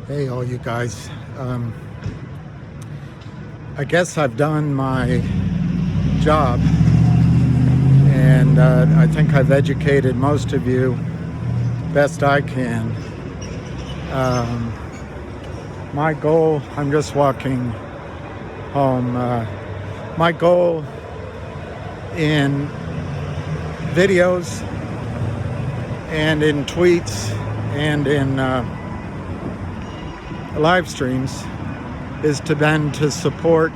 Hey, all you guys. I guess I've done my job, and I think I've educated most of you best I can. My goal, I'm just walking home. My goal in videos and in tweets and in live streams is to support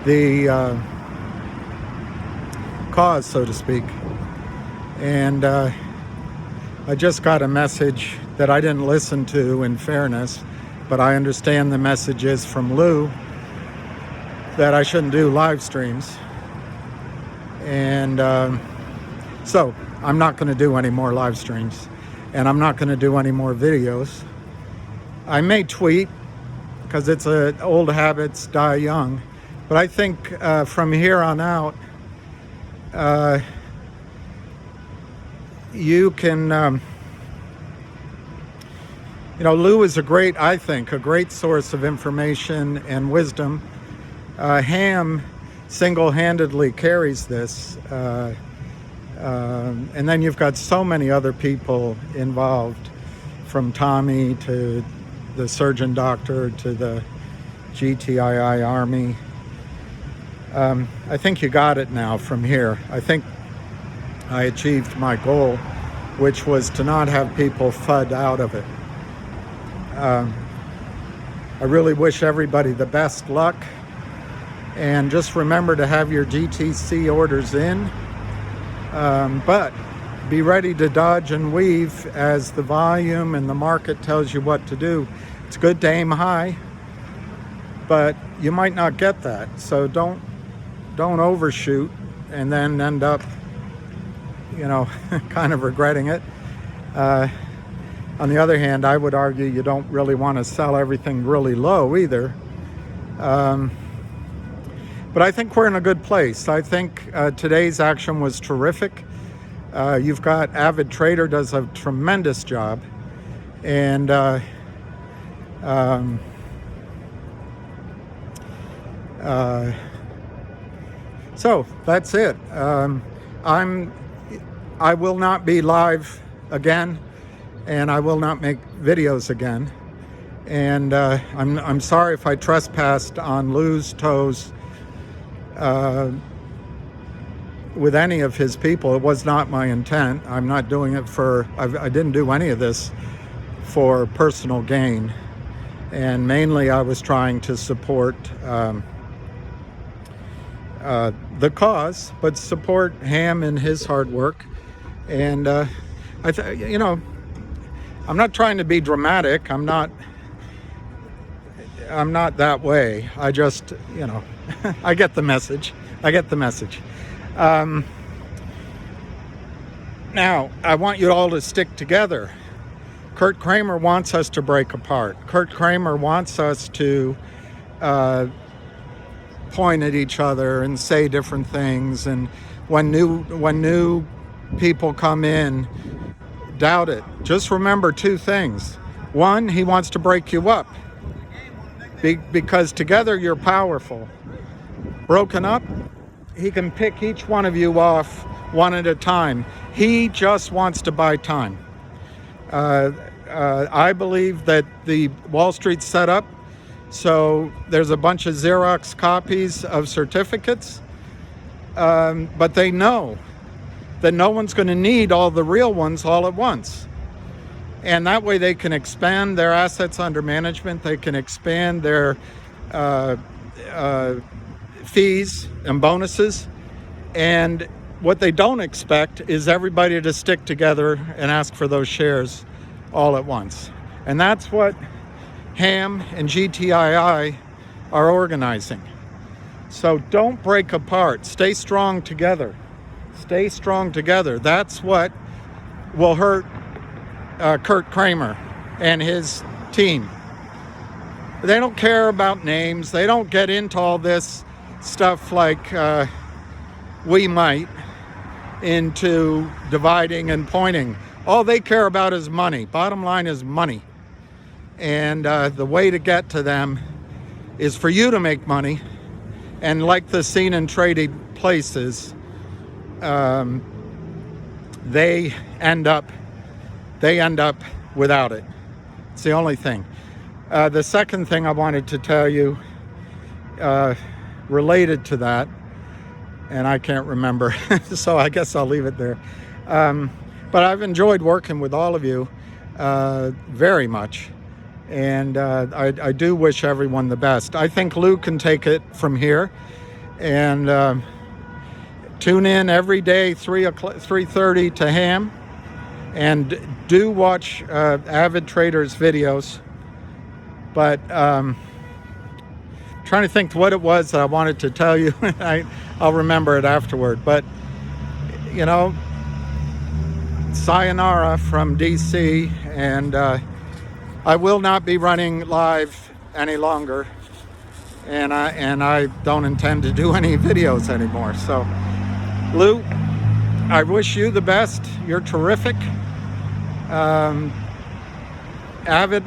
the cause, so to speak. And I just got a message that I didn't listen to, in fairness, but I understand the message is from Lou that I shouldn't do live streams. And so I'm not going to do any more live streams, and I'm not going to do any more videos. I may tweet, because it's old habits die young, but I think from here on out, you can, Lou is a great source of information and wisdom. Ham single-handedly carries this, and then you've got so many other people involved, from Tommy to the surgeon doctor to the gtii army. I think you got it now from here. I think I achieved my goal, which was to not have people FUD out of it. I really wish everybody the best luck, and just remember to have your GTC orders in, but be ready to dodge and weave as the volume and the market tells you what to do. It's good to aim high, but you might not get that. So don't overshoot and then end up, kind of regretting it. On the other hand, I would argue you don't really want to sell everything really low either. But I think we're in a good place. I think today's action was terrific. You've got Avid Trader does a tremendous job, and so that's it. I will not be live again, and I will not make videos again. And I'm sorry if I trespassed on Lou's toes with any of his people. It was not my intent. I'm not doing it I didn't do any of this for personal gain. And mainly I was trying to support the cause, but support Ham in his hard work. And I'm not trying to be dramatic. I'm not that way. I just, I get the message. Now, I want you all to stick together. Kurt Kramer wants us to break apart. Kurt Kramer wants us to point at each other and say different things. And when new people come in, doubt it. Just remember two things. One, he wants to break you up, because together you're powerful. Broken up, he can pick each one of you off one at a time. He just wants to buy time. I believe that the Wall Street set up so there's a bunch of Xerox copies of certificates, but they know that no one's going to need all the real ones all at once. And that way they can expand their assets under management, they can expand their fees and bonuses. And what they don't expect is everybody to stick together and ask for those shares all at once. And that's what Ham and GTII are organizing. So don't break apart. Stay strong together. Stay strong together. That's what will hurt Kurt Kramer and his team. They don't care about names. They don't get into all this stuff like we might, into dividing and pointing. All they care about is money. Bottom line is money. And the way to get to them is for you to make money. And like the seen and traded places, they end up without it. It's the only thing. The second thing I wanted to tell you related to that, and I can't remember, so I guess I'll leave it there. But I've enjoyed working with all of you very much, and I do wish everyone the best. I think Lou can take it from here, and tune in every day 3:30 to Ham, and do watch Avid Traders videos. But trying to think what it was that I wanted to tell you. I'll remember it afterward. But you know, sayonara from DC, and I will not be running live any longer, and I don't intend to do any videos anymore. So Lou, I wish you the best. You're terrific. Avid,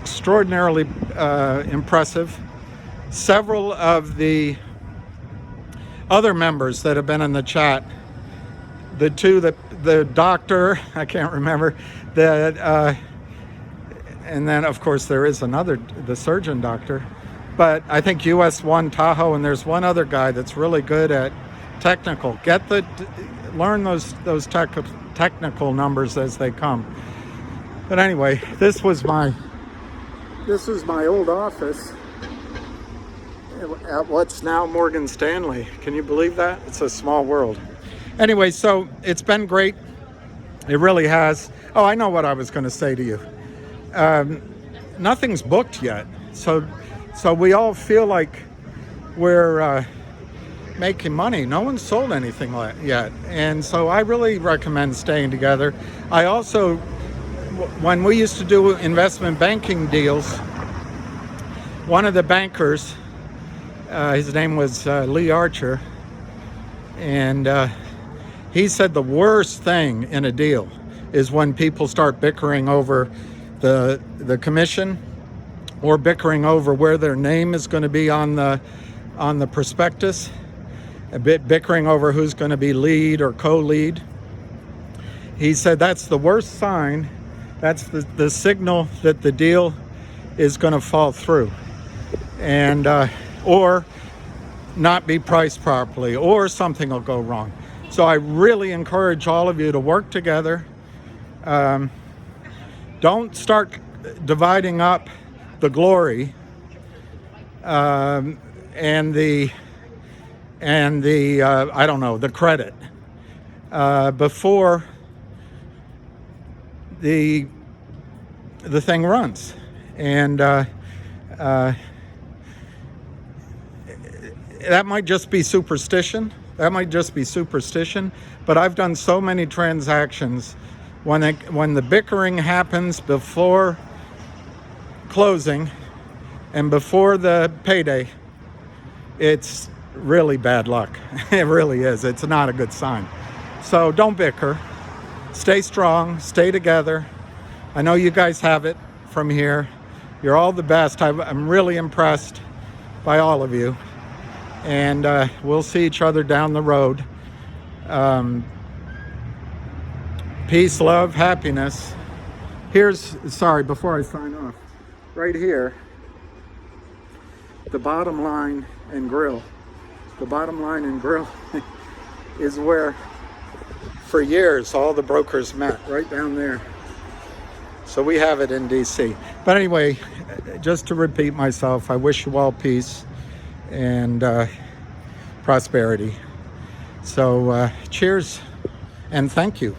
extraordinarily impressive. Several of the other members that have been in the chat, the two that the doctor, I can't remember, that and then of course there is another, the surgeon doctor, but I think US1 Tahoe, and there's one other guy that's really good at technical. Learn those technical numbers as they come. But anyway, this is my old office at what's now Morgan Stanley. Can you believe that? It's a small world. Anyway, so it's been great. It really has. Oh, I know what I was going to say to you. Nothing's booked yet, so we all feel like we're making money. No one's sold anything yet, and so I really recommend staying together. I also, when we used to do investment banking deals, one of the bankers, his name was Lee Archer, and he said the worst thing in a deal is when people start bickering over the commission, or bickering over where their name is going to be on the prospectus, bickering over who's going to be lead or co-lead. He said that's the worst sign. That's the signal that the deal is going to fall through, and or not be priced properly, or something will go wrong. So I really encourage all of you to work together. Don't start dividing up the glory and the I don't know, the credit before the thing runs. And that might just be superstition. But I've done so many transactions when the bickering happens before closing and before the payday, it's really bad luck. It really is. It's not a good sign. So don't bicker. Stay strong. Stay together. I know you guys have it from here. You're all the best. I'm really impressed by all of you. And we'll see each other down the road. Peace, love, happiness. Before I sign off, right here, the bottom line and grill. The bottom line and grill is where, for years, all the brokers met, right down there. So we have it in DC. But anyway, just to repeat myself, I wish you all peace and prosperity. So cheers and thank you.